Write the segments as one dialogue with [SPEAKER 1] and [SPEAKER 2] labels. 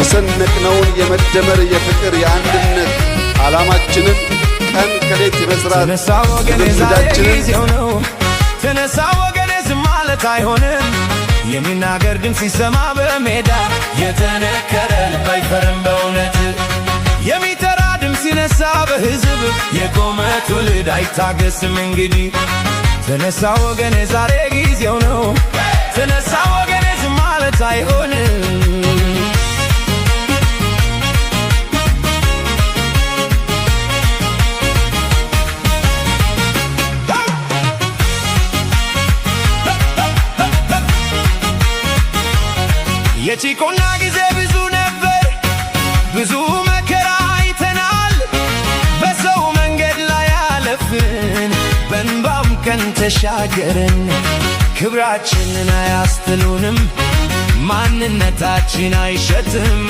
[SPEAKER 1] የሰነቅነውን የመደመር የፍቅር የአንድነት ዓላማችንን ቀን ከሌት የመስራት ልምዳችንን
[SPEAKER 2] ተነሳ ወገኔ ዝም ማለት አይሆንም። የሚናገር ድምፅ ሲሰማ በሜዳ የተነከረ ልብ አይፈርም በእውነት የሚጠራ ድምፅ ሲነሳ በሕዝብ የቆመ ትውልድ አይታገስም እንግዲህ። ተነሳ ወገኔ ዛሬ ጊዜው ነው። ተነሳ ወገኔ ዝም ማለት አይሆንም። የጭቆና ጊዜ ብዙ ነበር፣ ብዙ መከራ አይተናል። በሰው መንገድ ላይ አለፍን፣ በእንባም ቀን ተሻገርን። ክብራችንን አያስጥሉንም፣ ማንነታችን አይሸትም።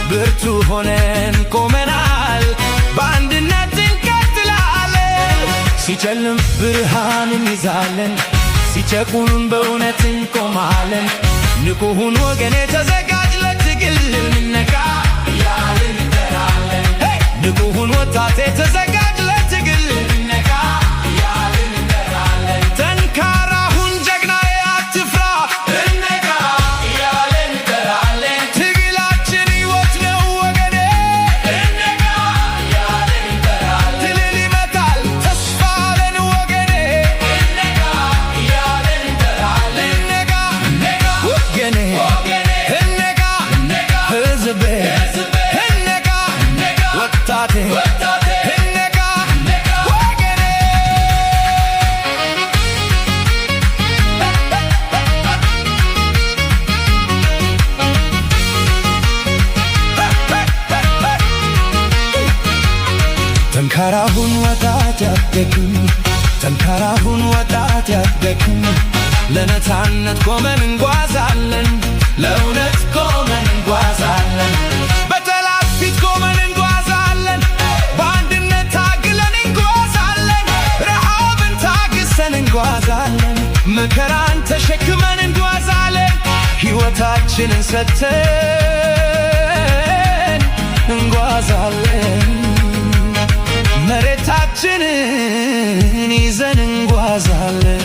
[SPEAKER 2] ብርቱ ሆነን ቆመናል፣ በአንድነት እንቀጥላለን። ሲጨልም ብርሃን እንይዛለን፣ ሲጨቁኑን በእውነት እንቆማለን። ንቁ ሁን ወገኔ ተዘጋጅ ለትግል እንነቃ እያልን እንጠራለን። ንቁ ሁን ወጣቴ ተዘጋጅ ለትግል እንነቃ እያልን እንጠራለን። ጠንካራ ሁን ጀግናዬ አትፍራ እንነቃ እያልን እንጠራለን። ትግላችን ሕይወት ነው ወገኔ እንነቃ እያልን እንጠራለን። ድል ይመጣል ተስፋ አለን ወገኔ እንነቃ እያልን እንጠራለን። ወገኔ እንነቃ ሕዝቤ እንነቃ ወጣቴ እንነቃ ወገኔ። ጠንካራ ሁን ወጣት ያደግም፣ ጠንካራ ሁን ወጣት ያደግም። ለነፃነት ቆመን እንጓዛለን፣ ለእውነት ቆመን እንጓዛለን። በጠላት ፊት ቆመን እንጓዛለን፣ በአንድነት ታግለን እንጓዛለን። ረሃብን ታግሰን እንጓዛለን፣ መከራን ተሸክመን እንጓዛለን። ሕይወታችንን ሰጥተን እንጓዛለን፣ መሬታችንን ይዘን እንጓዛለን።